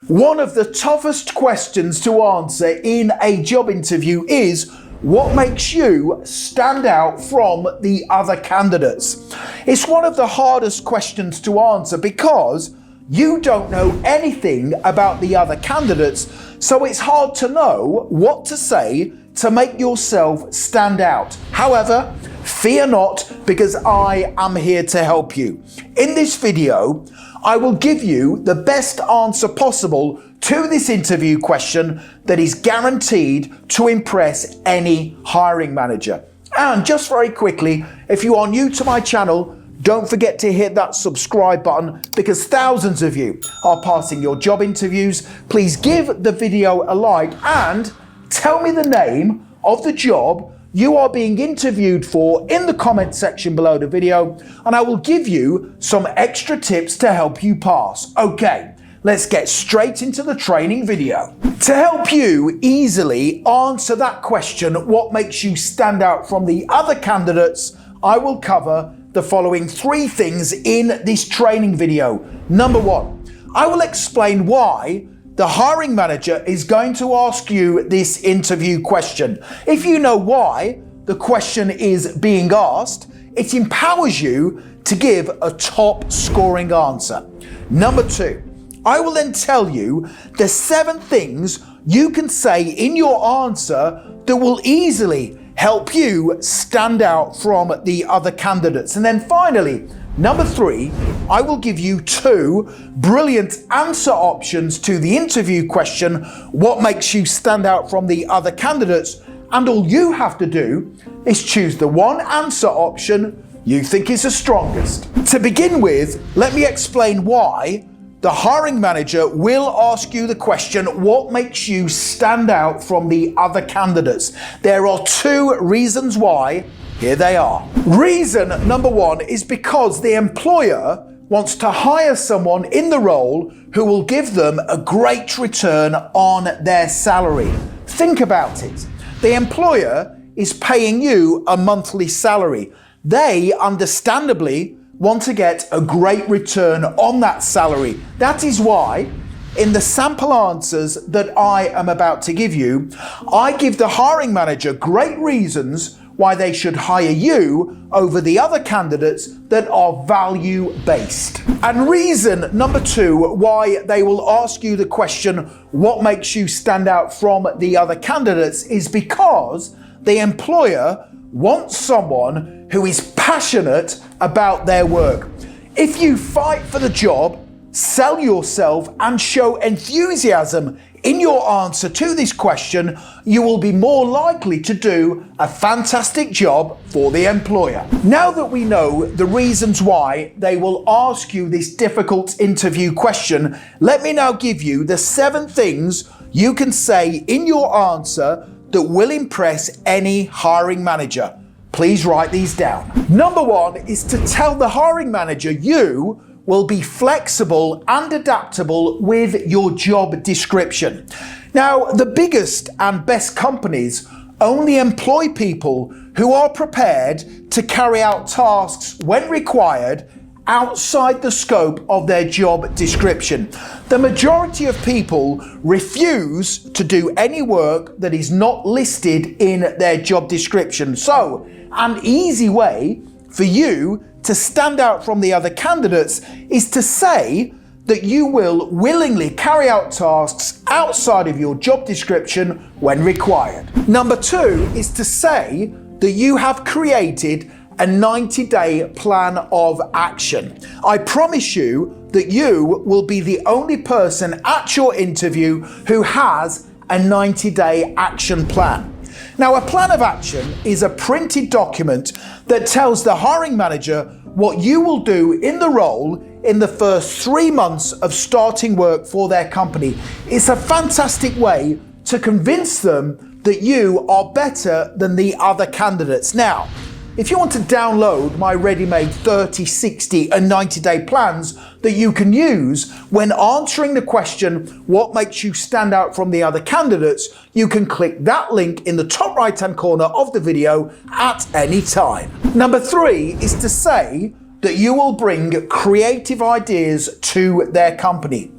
One of the toughest questions to answer in a job interview is, what makes you stand out from the other candidates? It's one of the hardest questions to answer because you don't know anything about the other candidates, so it's hard to know what to say to make yourself stand out. However, fear not, because I am here to help you. In this video, I will give you the best answer possible to this interview question that is guaranteed to impress any hiring manager. And just very quickly, if you are new to my channel, don't forget to hit that subscribe button because thousands of you are passing your job interviews. Please give the video a like and tell me the name of the job you are being interviewed for in the comment section below the video, and I will give you some extra tips to help you pass. Okay, let's get straight into the training video. To help you easily answer that question, what makes you stand out from the other candidates, I will cover the following 3 things in this training video. Number 1, I will explain why the hiring manager is going to ask you this interview question. If you know why the question is being asked, it empowers you to give a top scoring answer. Number 2, I will then tell you the 7 things you can say in your answer that will easily help you stand out from the other candidates. And then finally, number 3, I will give you 2 brilliant answer options to the interview question, what makes you stand out from the other candidates, and all you have to do is choose the one answer option you think is the strongest. To begin with, let me explain why the hiring manager will ask you the question, what makes you stand out from the other candidates? There are 2 reasons why. Here they are. Reason number 1 is because the employer wants to hire someone in the role who will give them a great return on their salary. Think about it. The employer is paying you a monthly salary. They understandably want to get a great return on that salary. That is why in the sample answers that I am about to give you, I give the hiring manager great reasons why they should hire you over the other candidates that are value-based. And reason number 2 why they will ask you the question, what makes you stand out from the other candidates, is because the employer wants someone who is passionate about their work. If you fight for the job, sell yourself, and show enthusiasm in your answer to this question, you will be more likely to do a fantastic job for the employer. Now that we know the reasons why they will ask you this difficult interview question, let me now give you the 7 things you can say in your answer that will impress any hiring manager. Please write these down. Number 1 is to tell the hiring manager you will be flexible and adaptable with your job description. Now, the biggest and best companies only employ people who are prepared to carry out tasks when required outside the scope of their job description. The majority of people refuse to do any work that is not listed in their job description. So, an easy way for you to stand out from the other candidates is to say that you will willingly carry out tasks outside of your job description when required. Number 2 is to say that you have created a 90-day plan of action. I promise you that you will be the only person at your interview who has a 90-day action plan. Now, a plan of action is a printed document that tells the hiring manager what you will do in the role in the first 3 months of starting work for their company. It's a fantastic way to convince them that you are better than the other candidates. Now, if you want to download my ready-made 30, 60 and 90-day plans that you can use when answering the question, what makes you stand out from the other candidates, you can click that link in the top right-hand corner of the video at any time. Number 3 is to say that you will bring creative ideas to their company.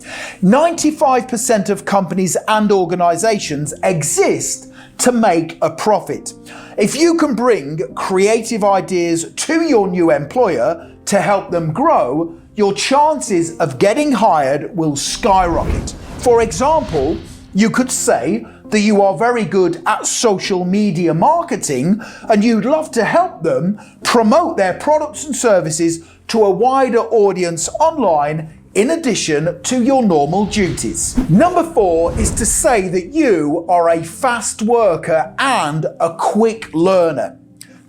95% of companies and organizations exist to make a profit. If you can bring creative ideas to your new employer to help them grow, your chances of getting hired will skyrocket. For example, you could say that you are very good at social media marketing and you'd love to help them promote their products and services to a wider audience online in addition to your normal duties. Number 4 is to say that you are a fast worker and a quick learner.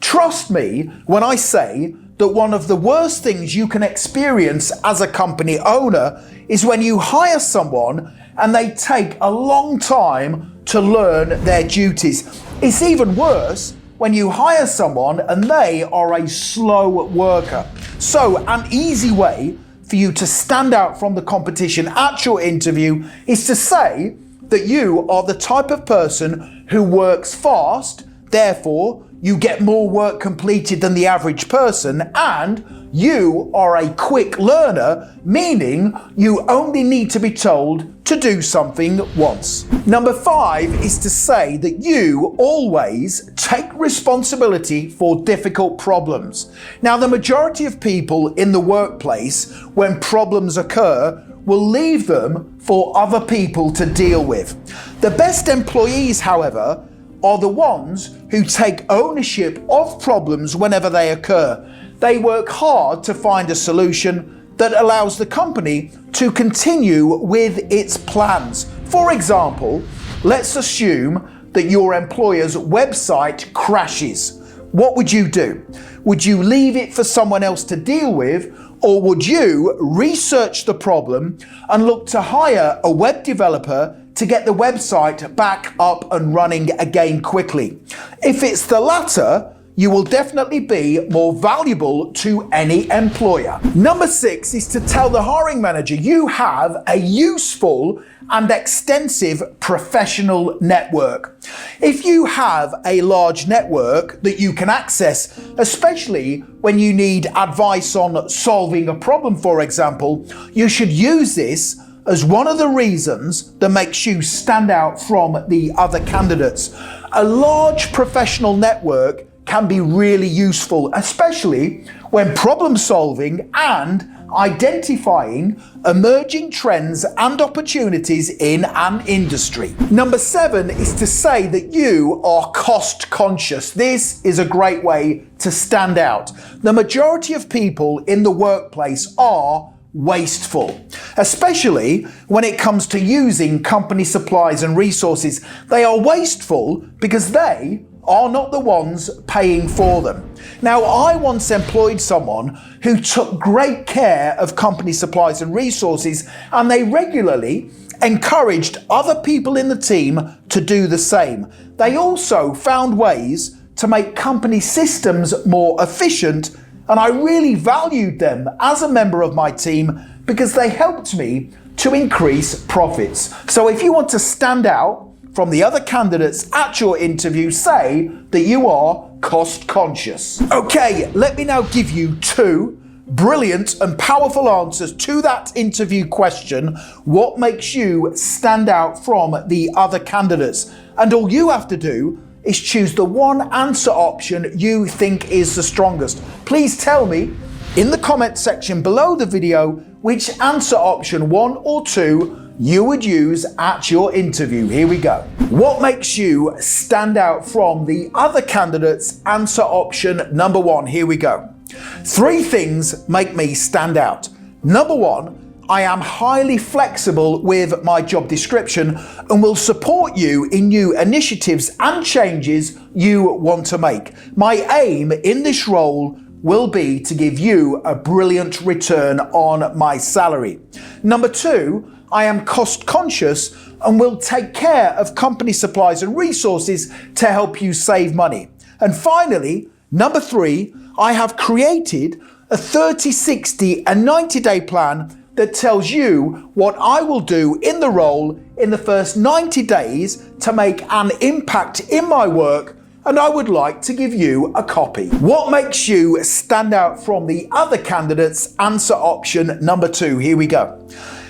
Trust me when I say that one of the worst things you can experience as a company owner is when you hire someone and they take a long time to learn their duties. It's even worse when you hire someone and they are a slow worker. So an easy way for you to stand out from the competition at your interview is to say that you are the type of person who works fast, therefore you get more work completed than the average person, and you are a quick learner, meaning you only need to be told to do something once. Number 5 is to say that you always take responsibility for difficult problems. Now, the majority of people in the workplace, when problems occur, will leave them for other people to deal with. The best employees, however, are the ones who take ownership of problems whenever they occur. They work hard to find a solution that allows the company to continue with its plans. For example, let's assume that your employer's website crashes. What would you do? Would you leave it for someone else to deal with, or would you research the problem and look to hire a web developer to get the website back up and running again quickly? If it's the latter, you will definitely be more valuable to any employer. Number 6 is to tell the hiring manager you have a useful and extensive professional network. If you have a large network that you can access, especially when you need advice on solving a problem, for example, you should use this as one of the reasons that makes you stand out from the other candidates. A large professional network can be really useful, especially when problem solving and identifying emerging trends and opportunities in an industry. Number 7 is to say that you are cost conscious. This is a great way to stand out. The majority of people in the workplace are wasteful, especially when it comes to using company supplies and resources. They are wasteful because they are not the ones paying for them. Now, I once employed someone who took great care of company supplies and resources, and they regularly encouraged other people in the team to do the same. They also found ways to make company systems more efficient, and I really valued them as a member of my team because they helped me to increase profits. So if you want to stand out from the other candidates at your interview, say that you are cost conscious. Okay, let me now give you 2 brilliant and powerful answers to that interview question: what makes you stand out from the other candidates? And all you have to do is choose the one answer option you think is the strongest. Please tell me in the comment section below the video which answer option, 1 or 2, you would use at your interview. Here we go. What makes you stand out from the other candidates? Answer option number 1. Here we go. 3 things make me stand out. Number 1, I am highly flexible with my job description and will support you in new initiatives and changes you want to make. My aim in this role will be to give you a brilliant return on my salary. Number 2, I am cost conscious and will take care of company supplies and resources to help you save money. And finally, number 3, I have created a 30, 60 and 90-day plan that tells you what I will do in the role in the first 90 days to make an impact in my work and I would like to give you a copy. What makes you stand out from the other candidates? Answer option number 2. Here we go.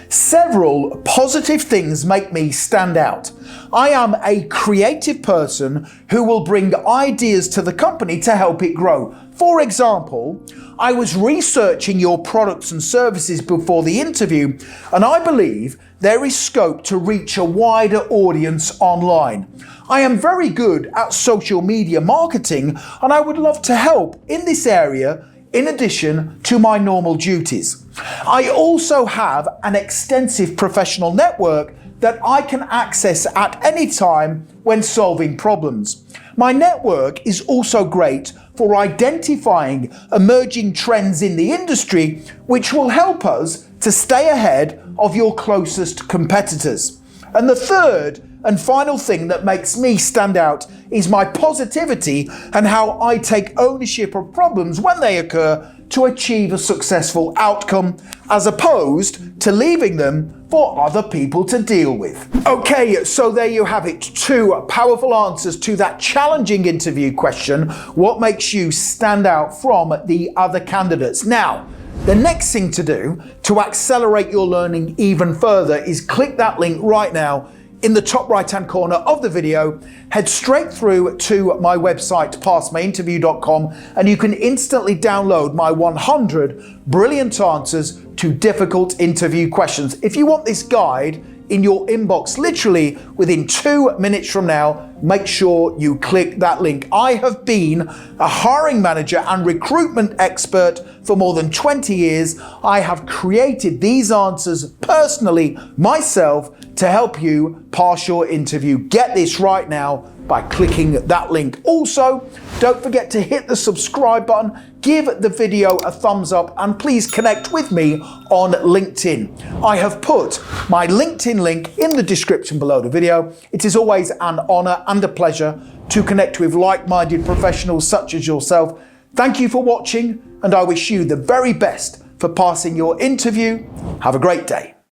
Several positive things make me stand out. I am a creative person who will bring ideas to the company to help it grow. For example, I was researching your products and services before the interview, and I believe there is scope to reach a wider audience online. I am very good at social media marketing, and I would love to help in this area in addition to my normal duties. I also have an extensive professional network that I can access at any time when solving problems. My network is also great for identifying emerging trends in the industry, which will help us to stay ahead of your closest competitors. And the third and final thing that makes me stand out is my positivity and how I take ownership of problems when they occur to achieve a successful outcome, as opposed to leaving them for other people to deal with. Okay, so there you have it. 2 powerful answers to that challenging interview question. What makes you stand out from the other candidates? Now, the next thing to do to accelerate your learning even further is click that link right now in the top right hand corner of the video. Head straight through to my website, passmyinterview.com, and you can instantly download my 100 brilliant answers to difficult interview questions. If you want this guide in your inbox literally within 2 minutes from now, make sure you click that link. I have been a hiring manager and recruitment expert for more than 20 years. I have created these answers personally myself to help you pass your interview. Get this right now by clicking that link. Also, don't forget to hit the subscribe button, give the video a thumbs up, and please connect with me on LinkedIn. I have put my LinkedIn link in the description below the video. It is always an honor and a pleasure to connect with like-minded professionals such as yourself. Thank you for watching, and I wish you the very best for passing your interview. Have a great day.